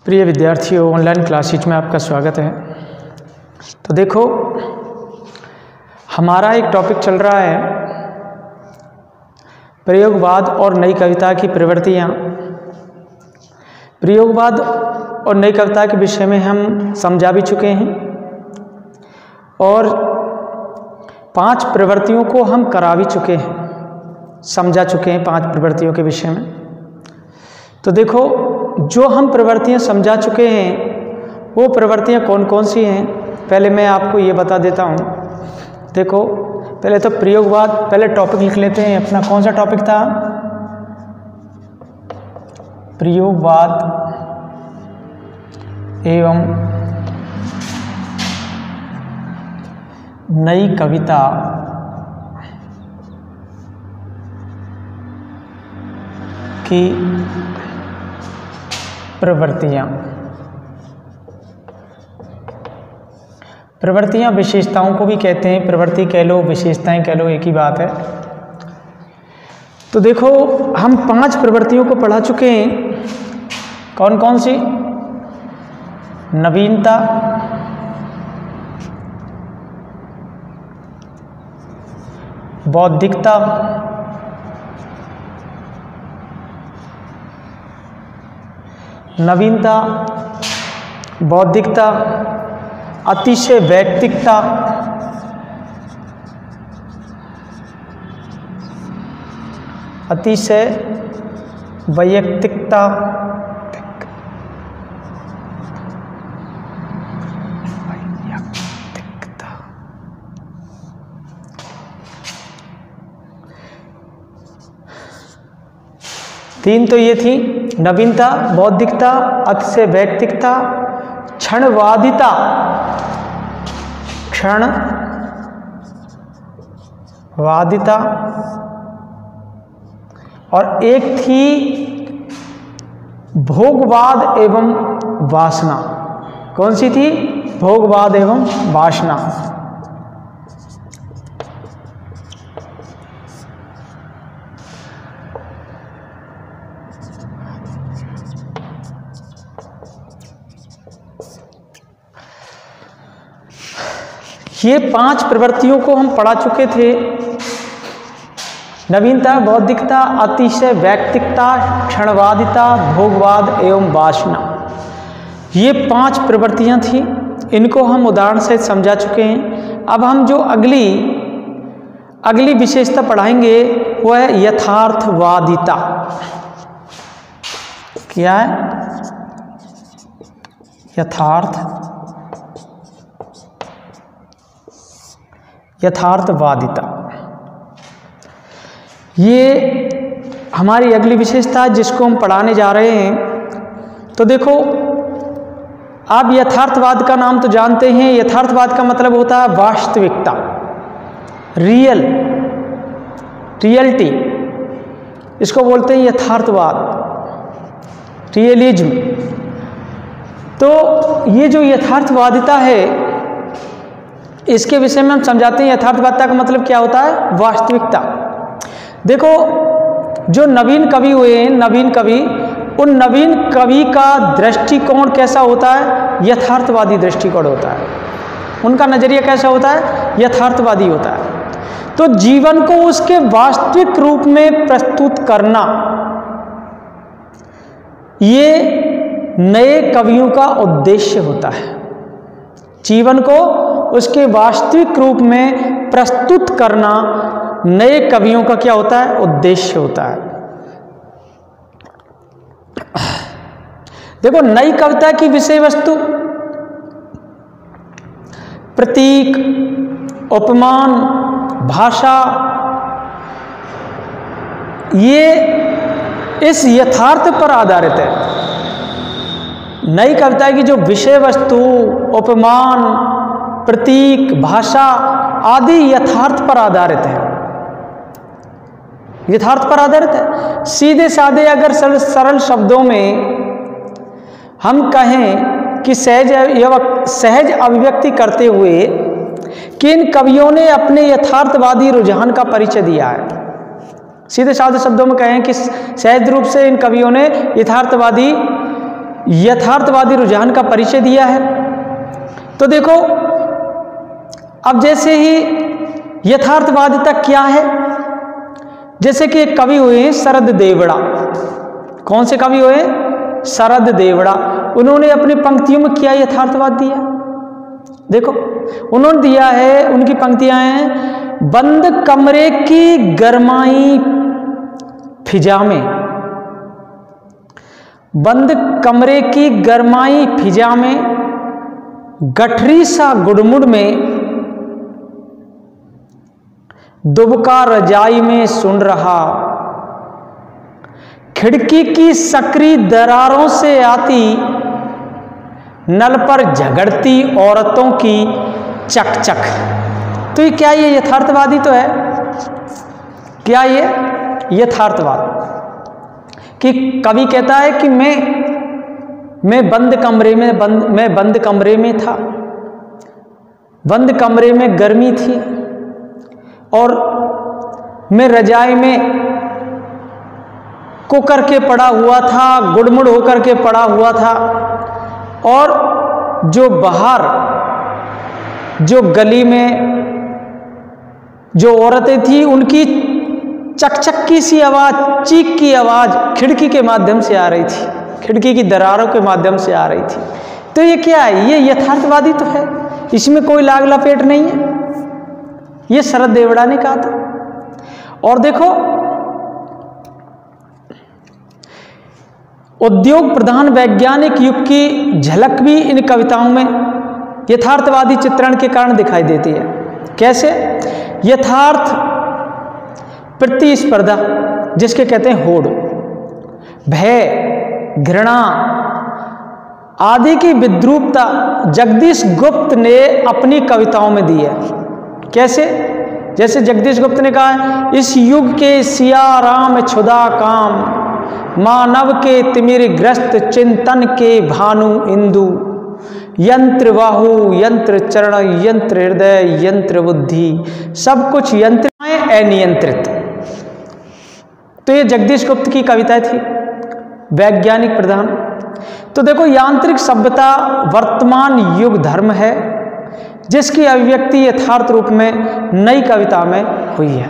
प्रिय विद्यार्थियों, online classes में आपका स्वागत है। तो देखो, हमारा एक टॉपिक चल रहा है प्रयोगवाद और नई कविता की प्रवृत्तियाँ। प्रयोगवाद और नई कविता के विषय में हम समझा भी चुके हैं और 5 प्रवृत्तियों को हम करा भी चुके हैं, समझा चुके हैं 5 प्रवृत्तियों के विषय में। तो देखो, जो हम प्रवृत्तियाँ समझा चुके हैं वो प्रवृत्तियाँ कौन कौन सी हैं, पहले मैं आपको ये बता देता हूँ। देखो, पहले तो प्रयोगवाद, पहले टॉपिक लिख लेते हैं अपना। कौन सा टॉपिक था? प्रयोगवाद एवं नई कविता की प्रवृत्तियाँ विशेषताओं को भी कहते हैं। प्रवृत्ति कह लो, विशेषताएं कह लो, एक ही बात है। तो देखो, हम 5 प्रवृत्तियों को पढ़ा चुके हैं। कौन कौन सी? नवीनता, बौद्धिकता, नवीनता, बौद्धिकता, अतिशय वैयक्तिकता, अतिशय वैयक्तिकता, तीन तो ये थी, नवीनता, बौद्धिकता, अतिशय वैयक्तिकता, क्षणवादिता, क्षणवादिता, और एक थी भोगवाद एवं वासना। कौन सी थी? भोगवाद एवं वासना। ये 5 प्रवृत्तियों को हम पढ़ा चुके थे। नवीनता, बौद्धिकता, अतिशय वैयक्तिकता, क्षणवादिता, भोगवाद एवं वासना, ये 5 प्रवृत्तियां थी। इनको हम उदाहरण से समझा चुके हैं। अब हम जो अगली विशेषता पढ़ाएंगे वो है यथार्थवादिता। क्या है? यथार्थवादिता। ये हमारी अगली विशेषता है जिसको हम पढ़ाने जा रहे हैं। तो देखो, आप यथार्थवाद का नाम तो जानते हैं। यथार्थवाद का मतलब होता है वास्तविकता, रियलिटी। इसको बोलते हैं यथार्थवाद, रियलिज्म। तो ये जो यथार्थवादिता है, इसके विषय में हम समझाते हैं। यथार्थवादिता का मतलब क्या होता है? वास्तविकता। देखो, जो नवीन कवि हुए हैं, नवीन कवि, उन नवीन कवि का दृष्टिकोण कैसा होता है? यथार्थवादी दृष्टिकोण होता है। उनका नजरिया कैसा होता है? यथार्थवादी होता है। तो जीवन को उसके वास्तविक रूप में प्रस्तुत करना, ये नए कवियों का उद्देश्य होता है। जीवन को उसके वास्तविक रूप में प्रस्तुत करना नए कवियों का क्या होता है? उद्देश्य होता है। देखो, नई कविता की विषय वस्तु प्रतीक, उपमान, भाषा, ये इस यथार्थ पर आधारित है। नई कविता की जो विषय वस्तु, उपमान, प्रतीक, भाषा आदि यथार्थ पर आधारित है। यथार्थ पर आधारित है। सीधे साधे अगर सरल शब्दों में हम कहें कि सहज अभिव्यक्ति करते हुए कि इन कवियों ने अपने यथार्थवादी रुझान का परिचय दिया है। सीधे साधे शब्दों में कहें कि सहज रूप से इन कवियों ने यथार्थवादी यथार्थवादी रुझान का परिचय दिया है। तो देखो, अब जैसे ही यथार्थवादिता क्या है, जैसे कि एक कवि हुए शरद देवड़ा। कौन से कवि हुए? शरद देवड़ा। उन्होंने अपनी पंक्तियों में क्या यथार्थवाद दिया? देखो, उन्होंने दिया है, उनकी पंक्तियां हैं, बंद कमरे की गरमाई फिजा में, बंद कमरे की गरमाई फिजा में, गठरी सा गुड़मुड़ में, दुबका रजाई में सुन रहा, खिड़की की सकरी दरारों से आती, नल पर झगड़ती औरतों की चक चक। तो ये क्या, ये यथार्थवादी तो है? क्या ये यथार्थवाद? कि कवि कहता है कि मैं बंद कमरे में मैं बंद कमरे में था, बंद कमरे में गर्मी थी और मैं रजाई में कुकर के पड़ा हुआ था, गुड़मुड़ होकर के पड़ा हुआ था, और जो बाहर जो गली में जो औरतें थी उनकी चकचक की सी आवाज़, चीख की आवाज़ खिड़की के माध्यम से आ रही थी, खिड़की की दरारों के माध्यम से आ रही थी। तो ये क्या है? ये यथार्थवादी तो है, इसमें कोई लाग लपेट नहीं है। ये शरद देवड़ा ने कहा था। और देखो, उद्योग प्रधान वैज्ञानिक युग की झलक भी इन कविताओं में यथार्थवादी चित्रण के कारण दिखाई देती है। कैसे? यथार्थ प्रतिस्पर्धा, जिसके कहते हैं होड़, भय, घृणा आदि की विद्रूपता जगदीश गुप्त ने अपनी कविताओं में दी है। कैसे? जैसे जगदीश गुप्त ने कहा है, इस युग के सिया राम क्षुधा काम, मानव के तिमिर ग्रस्त चिंतन के भानु इंदु, यंत्र बाहु यंत्र चरण यंत्र हृदय यंत्र बुद्धि, सब कुछ यंत्र में अनियंत्रित। तो ये जगदीश गुप्त की कविताएं थी, वैज्ञानिक प्रधान। तो देखो, यांत्रिक सभ्यता वर्तमान युग धर्म है, जिसकी अभिव्यक्ति यथार्थ रूप में नई कविता में हुई है।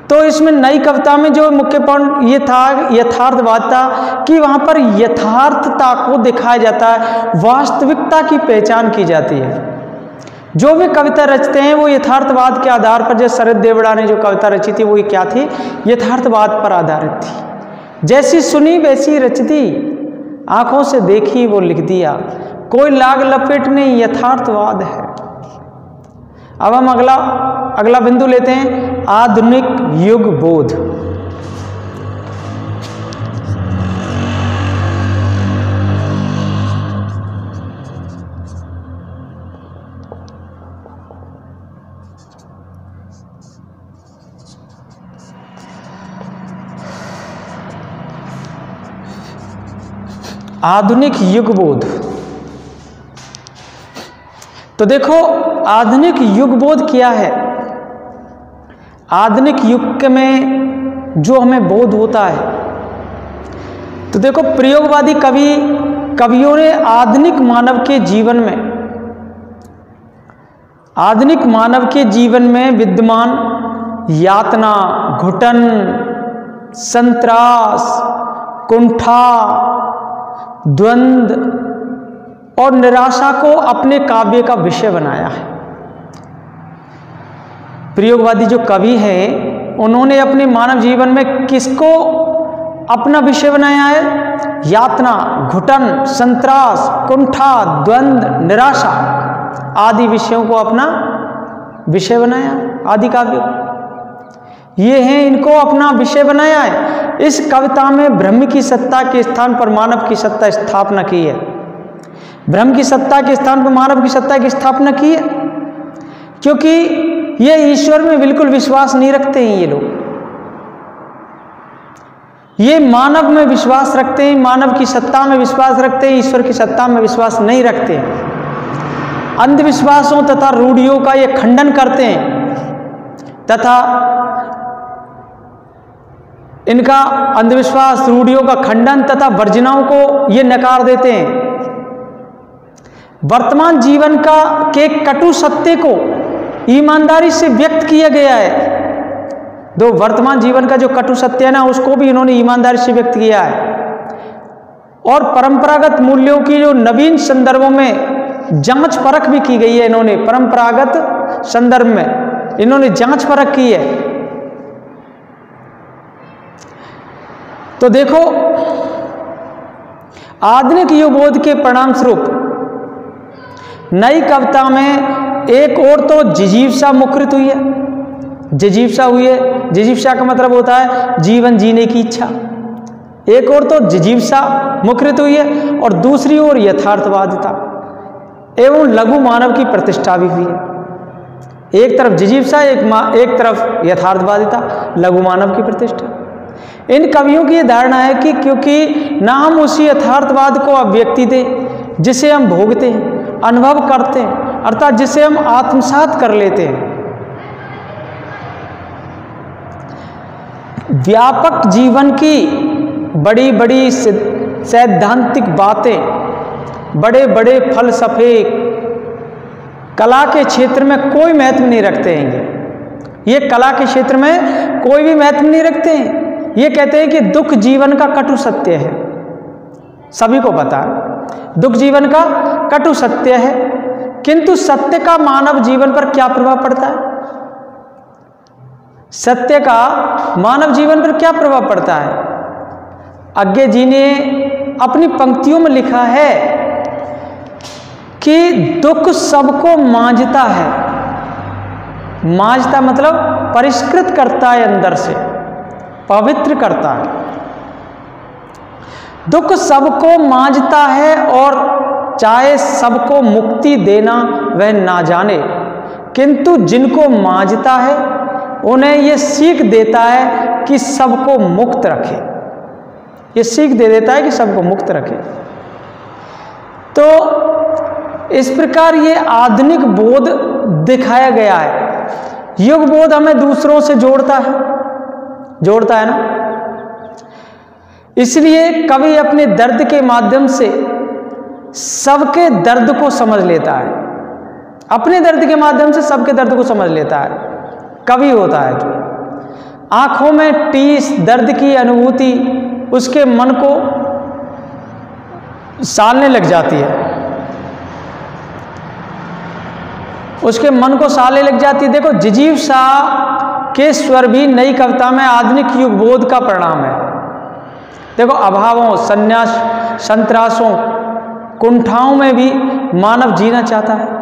तो इसमें नई कविता में जो मुख्य पॉइंट ये था यथार्थवादिता, कि वहाँ पर यथार्थता को दिखाया जाता है, वास्तविकता की पहचान की जाती है। जो भी कविता रचते हैं वो यथार्थवाद के आधार पर, जैसे शरद देवड़ा ने जो कविता रची थी वो ये क्या थी? यथार्थवाद पर आधारित थी। जैसी सुनी वैसी रच दी, आंखों से देखी वो लिख दिया, कोई लाग लपेट नहीं, यथार्थवाद है। अब हम अगला बिंदु लेते हैं, आधुनिक युग बोध। आधुनिक युग बोध। तो देखो, आधुनिक युग बोध क्या है? आधुनिक युग में जो हमें बोध होता है, तो देखो, प्रयोगवादी कवियों ने आधुनिक मानव के जीवन में विद्यमान यातना, घुटन, संत्रास, कुंठा, द्वंद्व और निराशा को अपने काव्य का विषय बनाया है। प्रयोगवादी जो कवि हैं, उन्होंने अपने मानव जीवन में किसको अपना विषय बनाया है? यातना, घुटन, संत्रास, कुंठा, द्वंद्व, निराशा आदि विषयों को अपना विषय बनाया, आदि काव्य ये हैं, इनको अपना विषय बनाया है। इस कविता में ब्रह्म की सत्ता के स्थान पर मानव की सत्ता स्थापना की है। ब्रह्म की सत्ता के स्थान पर मानव की सत्ता की स्थापना की है, क्योंकि ये ईश्वर में बिल्कुल विश्वास नहीं रखते हैं। ये लोग ये मानव में विश्वास रखते हैं, मानव की सत्ता में विश्वास रखते हैं, ईश्वर की सत्ता में विश्वास नहीं रखते हैं। अंधविश्वासों तथा रूढ़ियों का ये खंडन करते हैं तथा इनका अंधविश्वास, रूढ़ियों का खंडन तथा वर्जनाओं को ये नकार देते हैं। वर्तमान जीवन के कटु सत्य को ईमानदारी से व्यक्त किया गया है। दो वर्तमान जीवन का जो कटु सत्य है ना, उसको भी इन्होंने ईमानदारी से व्यक्त किया है। और परंपरागत मूल्यों की जो नवीन संदर्भों में जांच परख भी की गई है। इन्होंने परंपरागत संदर्भ में इन्होंने जांच परख की है। तो देखो, आधुनिक युगबोध के परिणाम स्वरूप नई कविता में एक और तो जिजीविषा मुखरित हुई है। जिजीविषा हुई है, जिजीविषा का मतलब होता है जीवन जीने की इच्छा। एक और तो जिजीविषा मुखरित हुई है और दूसरी ओर यथार्थवादिता एवं लघु मानव की प्रतिष्ठा भी हुई है। एक तरफ जिजीविषा, एक तरफ यथार्थवादिता, लघु मानव की प्रतिष्ठा। इन कवियों की यह धारणा है कि क्योंकि ना हम उसी यथार्थवाद को अभिव्यक्ति दें जिसे हम भोगते हैं, अनुभव करते हैं, अर्थात जिसे हम आत्मसात कर लेते हैं। व्यापक जीवन की बड़ी बड़ी सैद्धांतिक बातें, बड़े बड़े फलसफे कला के क्षेत्र में कोई महत्व नहीं रखते हैं। ये कला के क्षेत्र में कोई भी महत्व नहीं रखते हैं। ये कहते हैं कि दुख जीवन का कटु सत्य है। सभी को पता है दुख जीवन का कटु सत्य है, किंतु सत्य का मानव जीवन पर क्या प्रभाव पड़ता है? सत्य का मानव जीवन पर क्या प्रभाव पड़ता है? अज्ञे जी ने अपनी पंक्तियों में लिखा है कि दुख सबको मांझता है। मांझता मतलब परिष्कृत करता है, अंदर से पवित्र करता है। दुख सबको मांझता है और चाहे सबको मुक्ति देना वह ना जाने, किंतु जिनको मांझता है उन्हें यह सीख देता है कि सबको मुक्त रखे। ये सीख दे देता है कि सबको मुक्त रखे। तो इस प्रकार ये आधुनिक बोध दिखाया गया है। युग बोध हमें दूसरों से जोड़ता है ना। इसलिए कवि अपने दर्द के माध्यम से सबके दर्द को समझ लेता है। अपने दर्द के माध्यम से सबके दर्द को समझ लेता है। कवि होता है जो आंखों में टीस दर्द की अनुभूति उसके मन को सालने लग जाती है, उसके मन को सालने लग जाती है। देखो, जिजीविषा के स्वर भी नई कविता में आधुनिक युग बोध का परिणाम है। देखो, अभावों, संन्यास, संत्रासों, कुंठाओं में भी मानव जीना चाहता है।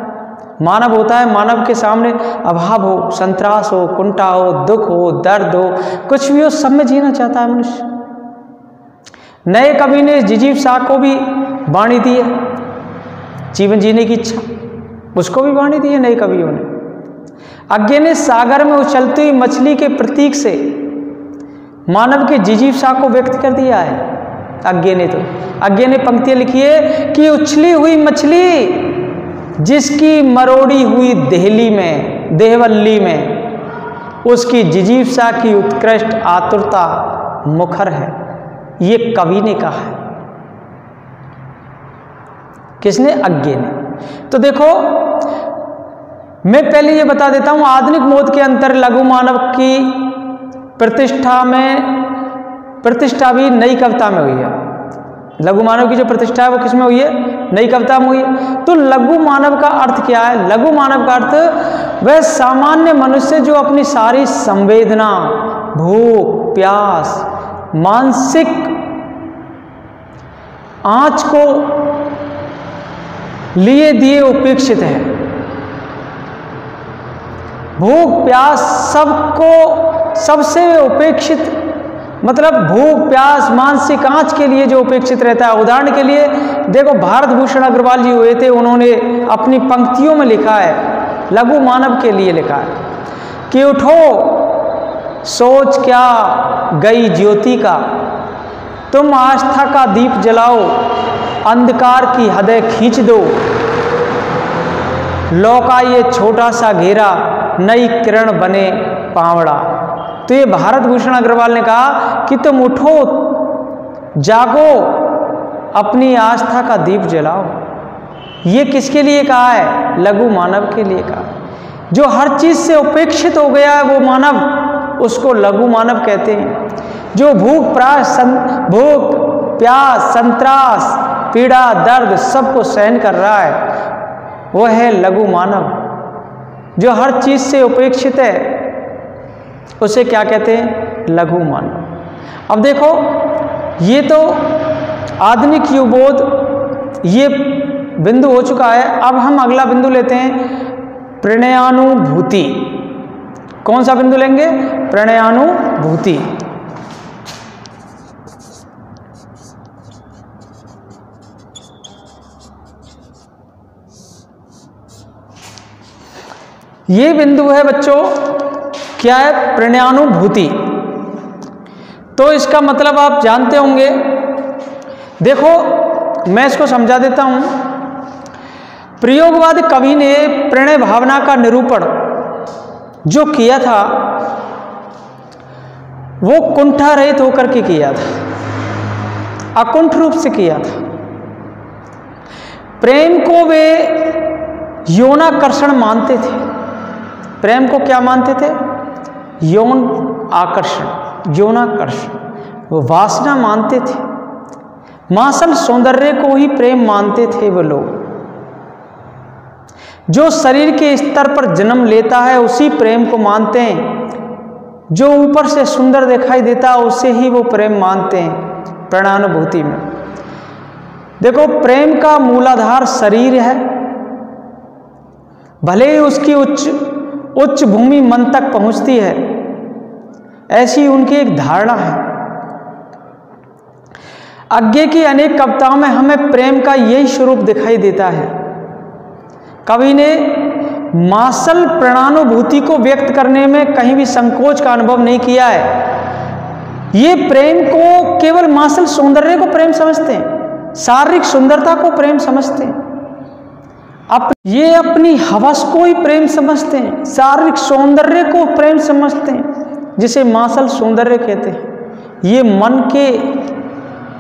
मानव होता है, मानव के सामने अभाव हो, संत्रास हो, कुंठा हो, दुख हो, दर्द हो, कुछ भी हो, सब में जीना चाहता है मनुष्य। नए कवि ने जिजीविषा को भी वाणी दी है, जीवन जीने की इच्छा, उसको भी वाणी दी है नए कवियों ने। अज्ञे ने सागर में उछलती हुई मछली के प्रतीक से मानव के जिजीविषा को व्यक्त कर दिया है। अज्ञे ने पंक्तियां लिखी है कि उछली हुई मछली जिसकी मरोड़ी हुई देहवल्ली में उसकी जिजीविषा की उत्कृष्ट आतुरता मुखर है। ये कवि ने कहा है। किसने? अज्ञे ने। तो देखो, मैं पहले ये बता देता हूं, आधुनिक बोध के अंतर लघु मानव की प्रतिष्ठा भी नई कविता में हुई है। लघु मानव की जो प्रतिष्ठा है वो किसमें हुई है? नई कविता में हुई है। तो लघु मानव का अर्थ क्या है? लघु मानव का अर्थ वह सामान्य मनुष्य जो अपनी सारी संवेदना, भूख, प्यास, मानसिक आंच को लिए दिए उपेक्षित है। भूख प्यास सबसे उपेक्षित, मतलब भूख प्यास मानसिक आंच के लिए जो उपेक्षित रहता है। उदाहरण के लिए देखो, भारत भूषण अग्रवाल जी हुए थे, उन्होंने अपनी पंक्तियों में लिखा है, लघु मानव के लिए लिखा है कि उठो सोच क्या गई ज्योति का, तुम आस्था का दीप जलाओ, अंधकार की हदें खींच दो, लौका ये छोटा सा घेरा, नई किरण बने पावड़ा। तो ये भारत भूषण अग्रवाल ने कहा कि तुम उठो, जागो, अपनी आस्था का दीप जलाओ। ये किसके लिए कहा है? लघु मानव के लिए कहा। जो हर चीज से उपेक्षित हो गया है वो मानव, उसको लघु मानव कहते हैं। जो भूख प्यास, संत्रास, पीड़ा, दर्द सबको सहन कर रहा है, वो है लघु मानव। जो हर चीज से उपेक्षित है उसे क्या कहते हैं? लघु मानव। अब देखो, ये तो आधुनिक युगबोध ये बिंदु हो चुका है। अब हम अगला बिंदु लेते हैं, प्रणयानुभूति। कौन सा बिंदु लेंगे? प्रणयानुभूति। ये बिंदु है बच्चों, क्या है? प्रणयानुभूति। तो इसका मतलब आप जानते होंगे। देखो मैं इसको समझा देता हूं। प्रयोगवादी कवि ने प्रणय भावना का निरूपण जो किया था वो कुंठा रहित होकर के किया था, अकुंठ रूप से किया था। प्रेम को वे यौनाकर्षण मानते थे। प्रेम को क्या मानते थे? यौन आकर्षण, यौनाकर्षण, वो वासना मानते थे। मासल सौंदर्य को ही प्रेम मानते थे वो लोग। जो शरीर के स्तर पर जन्म लेता है उसी प्रेम को मानते हैं। जो ऊपर से सुंदर दिखाई देता है उसे ही वो प्रेम मानते हैं। प्रणयानुभूति में देखो, प्रेम का मूलाधार शरीर है, भले ही उसकी उच्च भूमि मन तक पहुंचती है, ऐसी उनकी एक धारणा है। आगे की अनेक कविताओं में हमें प्रेम का यही स्वरूप दिखाई देता है। कवि ने मासल प्रणयानुभूति को व्यक्त करने में कहीं भी संकोच का अनुभव नहीं किया है। ये प्रेम को केवल मासल सौंदर्य को प्रेम समझते हैं, शारीरिक सुंदरता को प्रेम समझते हैं, ये अपनी हवस को ही प्रेम समझते हैं, शारीरिक सौंदर्य को प्रेम समझते हैं, जिसे मासल सौंदर्य कहते हैं। ये मन के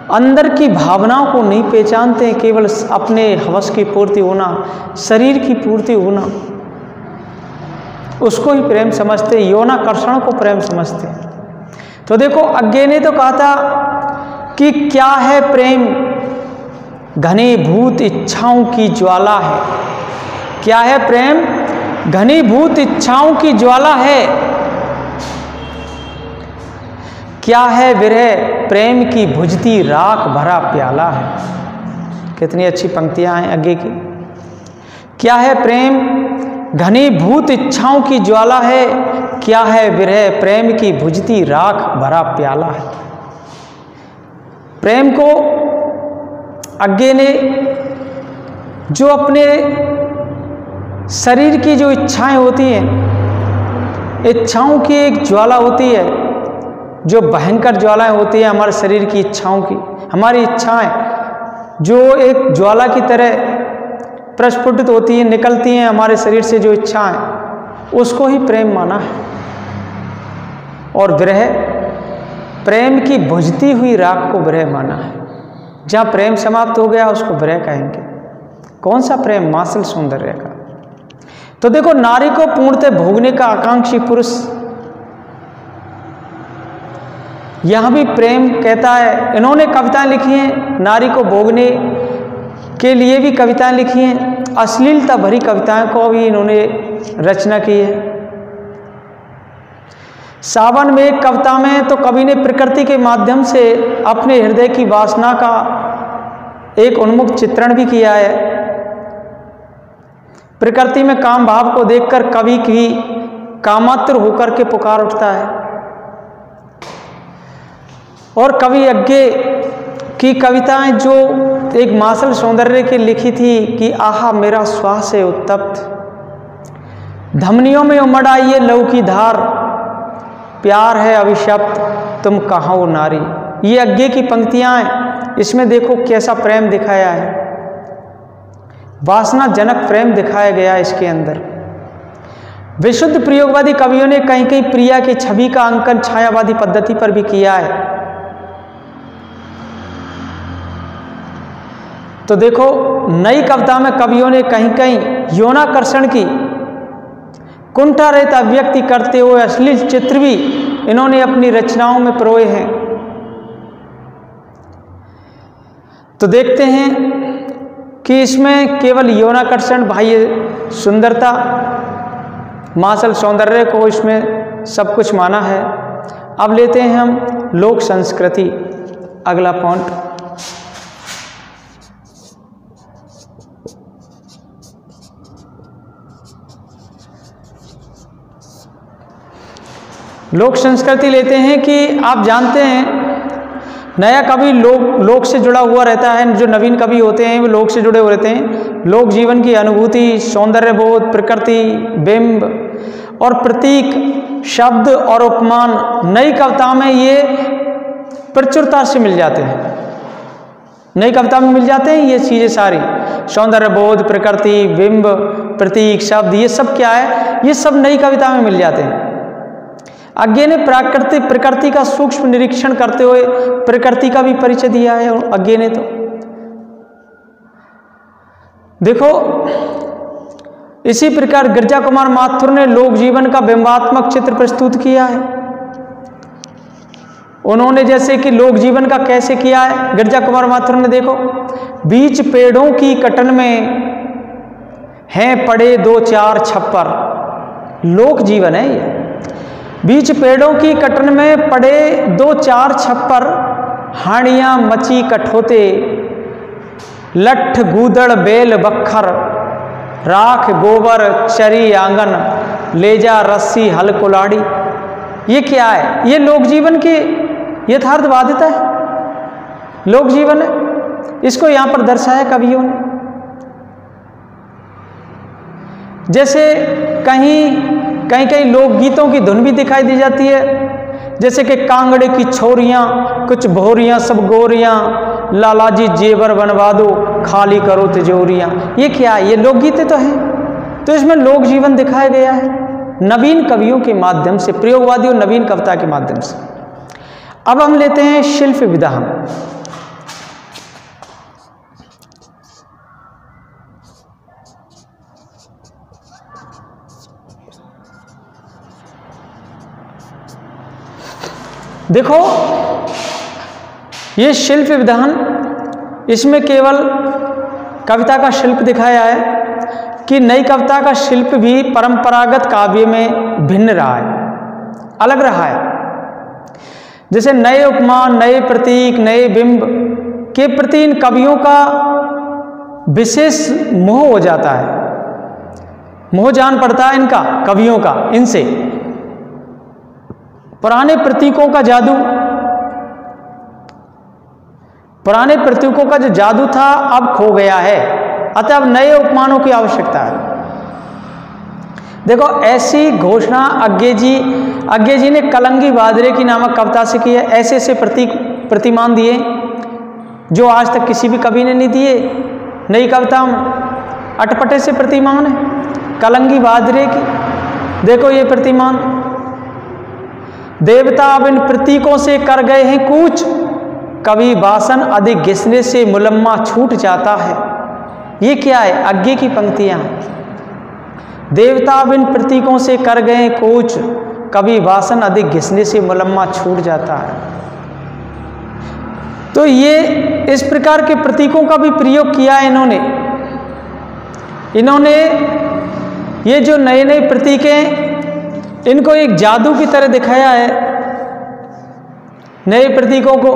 अंदर की भावनाओं को नहीं पहचानते हैं, केवल अपने हवस की पूर्ति होना, शरीर की पूर्ति होना, उसको ही प्रेम समझते हैं, यौनाकर्षण को प्रेम समझते हैं। तो देखो, अज्ञे ने तो कहा था कि क्या है प्रेम? घनीभूत इच्छाओं की ज्वाला है। क्या है प्रेम? घनीभूत इच्छाओं की ज्वाला है। क्या है विरह? प्रेम की भुजती राख भरा प्याला है। कितनी अच्छी पंक्तियां हैं आगे की। क्या है प्रेम? घनीभूत इच्छाओं की ज्वाला है। क्या है विरह? प्रेम की भुजती राख भरा प्याला है। प्रेम को आगे ने जो अपने शरीर की जो इच्छाएं होती हैं, इच्छाओं की एक ज्वाला होती है, जो भयंकर ज्वालाएं होती है हमारे शरीर की इच्छाओं की। हमारी इच्छाएं जो एक ज्वाला की तरह प्रस्फुटित होती हैं, निकलती हैं हमारे शरीर से, जो इच्छाएं, उसको ही प्रेम माना है। और विरह, प्रेम की बुझती हुई राख को विरह माना है। जहाँ प्रेम समाप्त हो गया उसको विरह कहेंगे। कौन सा प्रेम? मासल सौंदर्य का। तो देखो, नारी को पूर्णतः भोगने का आकांक्षी पुरुष, यहां भी प्रेम कहता है। इन्होंने कविताएं लिखी हैं, नारी को भोगने के लिए भी कविताएं लिखी हैं, अश्लीलता भरी कविताओं को भी इन्होंने रचना की है। सावन में एक कविता में तो कवि ने प्रकृति के माध्यम से अपने हृदय की वासना का एक उन्मुख चित्रण भी किया है। प्रकृति में काम भाव को देखकर कवि की कामातुर होकर के पुकार उठता है। और कवि यज्ञ की कविताएं जो एक मासल सौंदर्य की लिखी थी कि आहा मेरा श्वास है उत्तप्त, धमनियों में उमड़ आई ये लहू की धार, प्यार है अभिशप्त तुम कहाँ हो नारी। ये यज्ञ की पंक्तियां हैं। इसमें देखो कैसा प्रेम दिखाया है, वासना जनक प्रेम दिखाया गया इसके अंदर। विशुद्ध प्रयोगवादी कवियों ने कहीं कहीं प्रिया की छवि का अंकन छायावादी पद्धति पर भी किया है। तो देखो, नई कविता में कवियों ने कहीं कहीं यौनाकर्षण की कुंठा रहित अभिव्यक्ति करते हुए अश्लील चित्र भी इन्होंने अपनी रचनाओं में परोए हैं। तो देखते हैं कि इसमें केवल यौनाकर्षण, बाह्य सुंदरता, मार्शल सौंदर्य को इसमें सब कुछ माना है। अब लेते हैं हम लोक संस्कृति, अगला पॉइंट। लोक संस्कृति लेते हैं कि आप जानते हैं नया कवि लोक से जुड़ा हुआ रहता है। जो नवीन कवि होते हैं वो लोक से जुड़े हुए रहते हैं। लोक जीवन की अनुभूति, सौंदर्य बोध, प्रकृति, बिंब और प्रतीक, शब्द और उपमान नई कविता में ये प्रचुरता से मिल जाते हैं। नई कविता में मिल जाते हैं ये चीज़ें सारी, सौंदर्य बोध, प्रकृति, बिंब, प्रतीक, शब्द, ये सब क्या है, ये सब नई कविता में मिल जाते हैं। अज्ञे ने प्रकृति का सूक्ष्म निरीक्षण करते हुए प्रकृति का भी परिचय दिया है। और अज्ञे ने तो देखो, इसी प्रकार गिरजा कुमार माथुर ने लोक जीवन का बिंबात्मक चित्र प्रस्तुत किया है। उन्होंने जैसे कि लोक जीवन का कैसे किया है, गिरजा कुमार माथुर ने देखो, बीच पेड़ों की कटन में हैं पड़े दो चार छप्पर, लोक जीवन है ये। बीच पेड़ों की कटन में पड़े दो चार छप्पर, हाड़ियां मची कठोते, लठ गूदड़ बेल बखर, राख गोबर चरी आंगन, ले जा रस्सी हल कुलाड़ी। ये क्या है, ये लोक जीवन की यथार्थवादिता है, लोक जीवन है। इसको यहां पर दर्शाया कवियों ने। जैसे कहीं लोकगीतों की धुन भी दिखाई दी जाती है, जैसे कि कांगड़े की छोरियां कुछ भोरियां सब गोरियां, लालाजी जेवर बनवा दो खाली करो तिजोरियां। ये क्या है, ये लोकगीतें तो हैं। तो इसमें लोक जीवन दिखाया गया है नवीन कवियों के माध्यम से, प्रयोगवादी और नवीन कविता के माध्यम से। अब हम लेते हैं शिल्प विधान। देखो, ये शिल्प विधान, इसमें केवल कविता का शिल्प दिखाया है कि नई कविता का शिल्प भी परंपरागत काव्य में भिन्न रहा है, अलग रहा है। जैसे नए उपमान, नए प्रतीक, नए बिंब के प्रति इन कवियों का विशेष मोह हो जाता है, मोह जान पड़ता है इनका, कवियों का, इनसे। पुराने प्रतीकों का जादू, पुराने प्रतीकों का जो जादू था अब खो गया है, अतः अब नए उपमानों की आवश्यकता है। देखो, ऐसी घोषणा अज्ञे जी ने कलंगी बादरे की नामक कविता से की है। ऐसे ऐसे प्रतिमान दिए जो आज तक किसी भी कवि ने नहीं दिए नई कविता में। अटपटे से प्रतिमान है कलंगी बादरे की। देखो ये प्रतिमान, देवता अब इन प्रतीकों से कर गए हैं कूच, कवि वासन अधिक घिसने से मुलम्मा छूट जाता है। ये क्या है, अज्ञे की पंक्तियां। देवता अब इन प्रतीकों से कर गए हैं कूच, कवि वासन अधिक घिसने से मुलम्मा छूट जाता है। तो ये इस प्रकार के प्रतीकों का भी प्रयोग किया है इन्होंने ये जो नए नए प्रतीक हैं इनको एक जादू की तरह दिखाया है, नए प्रतीकों को।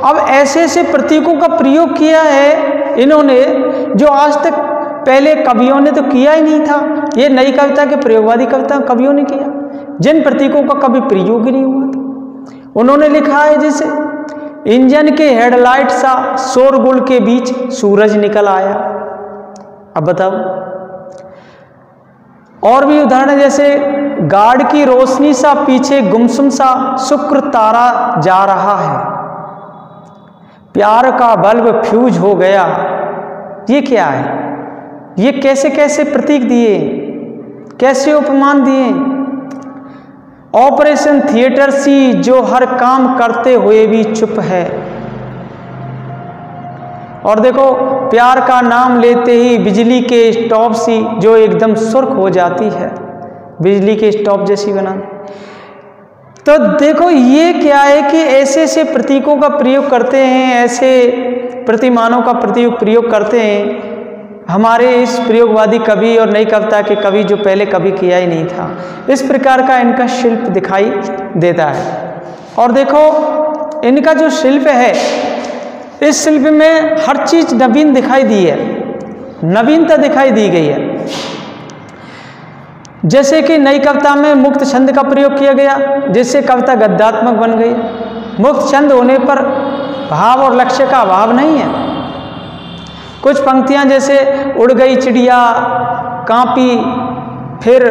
अब ऐसे ऐसे प्रतीकों का प्रयोग किया है इन्होंने जो आज तक पहले कवियों ने तो किया ही नहीं था। ये नई कविता के प्रयोगवादी कविता कवियों ने किया, जिन प्रतीकों का कभी प्रयोग ही नहीं हुआ था। उन्होंने लिखा है जैसे, इंजन के हेडलाइट सा शोरगुल के बीच सूरज निकल आया। अब बताओ, और भी उदाहरण जैसे, गार्ड की रोशनी सा पीछे गुमसुम सा शुक्र तारा जा रहा है, प्यार का बल्ब फ्यूज हो गया। ये क्या है, ये कैसे कैसे प्रतीक दिए कैसे उपमान दिए? ऑपरेशन थिएटर सी जो हर काम करते हुए भी चुप है। और देखो, प्यार का नाम लेते ही बिजली के स्टॉप सी जो एकदम सुर्ख हो जाती है, बिजली के स्टॉप जैसी बना। तो देखो ये क्या है कि ऐसे ऐसे प्रतीकों का प्रयोग करते हैं, ऐसे प्रतिमानों का प्रयोग करते हैं हमारे इस प्रयोगवादी कवि और नई कविता के कवि, जो पहले कभी किया ही नहीं था। इस प्रकार का इनका शिल्प दिखाई देता है। और देखो इनका जो शिल्प है, इस शिल्प में हर चीज नवीन दिखाई दी है, नवीनता दिखाई दी गई है। जैसे कि नई कविता में मुक्त छंद का प्रयोग किया गया, जिससे कविता गद्यात्मक बन गई। मुक्त छंद होने पर भाव और लक्ष्य का अभाव नहीं है। कुछ पंक्तियां जैसे उड़ गई चिड़िया, कांपी, फिर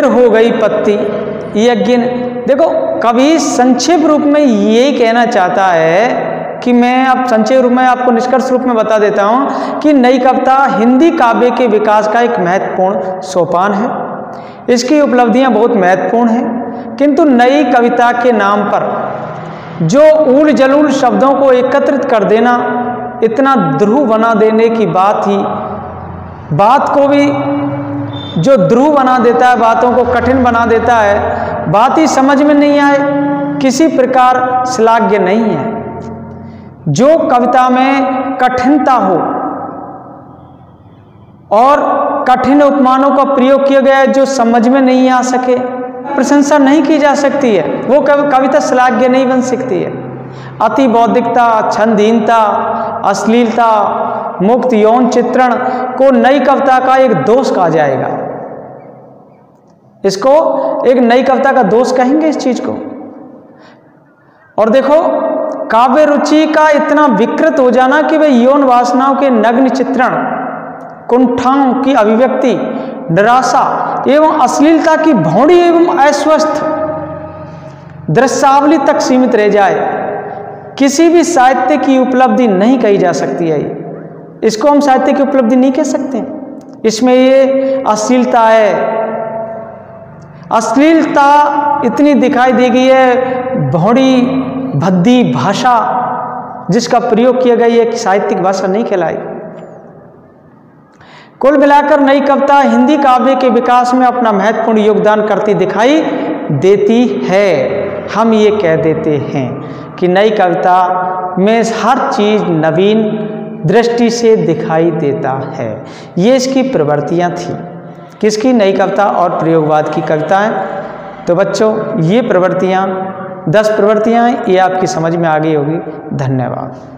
हो गई पत्ती, यज्ञ। देखो कवि संक्षेप रूप में यही कहना चाहता है कि मैं अब संक्षेप रूप में आपको निष्कर्ष रूप में बता देता हूं कि नई कविता हिंदी काव्य के विकास का एक महत्वपूर्ण सोपान है। इसकी उपलब्धियां बहुत महत्वपूर्ण हैं, किंतु नई कविता के नाम पर जो ऊल जलूल शब्दों को एकत्रित कर देना, इतना ध्रुव बना देने की बात को भी जो ध्रुव बना देता है, बातों को कठिन बना देता है, बात ही समझ में नहीं आए, किसी प्रकार श्लाघ्य नहीं है। जो कविता में कठिनता हो और कठिन उपमानों का प्रयोग किया गया है, जो समझ में नहीं आ सके, प्रशंसा नहीं की जा सकती है, वो कविता श्लाघ्य नहीं बन सकती है। अति बौद्धिकता, छंदहीनता, अश्लीलता, मुक्त यौन चित्रण को नई कविता का एक दोष कहा जाएगा। इसको एक नई कविता का दोष कहेंगे इस चीज को। और देखो काव्य रुचि का इतना विकृत हो जाना कि वे यौन वासनाओं के नग्न चित्रण, कुंठाओं की अभिव्यक्ति, निराशा एवं अश्लीलता की भौंडी एवं अस्वस्थ दृश्यावली तक सीमित रह जाए, किसी भी साहित्य की उपलब्धि नहीं कही जा सकती है। इसको हम साहित्य की उपलब्धि नहीं कह सकते। इसमें ये अश्लीलता है, अश्लीलता इतनी दिखाई दी गई है, भौड़ी भद्दी भाषा जिसका प्रयोग किया गया है कि साहित्यिक भाषा नहीं कहलाई। कुल मिलाकर नई कविता हिंदी काव्य के विकास में अपना महत्वपूर्ण योगदान करती दिखाई देती है। हम ये कह देते हैं कि नई कविता में हर चीज नवीन दृष्टि से दिखाई देता है। ये इसकी प्रवृत्तियां थी, किसकी? नई कविता और प्रयोगवाद की कविताएं। तो बच्चों ये प्रवृत्तियां 10 प्रवृत्तियां ये आपकी समझ में आ गई होगी। धन्यवाद।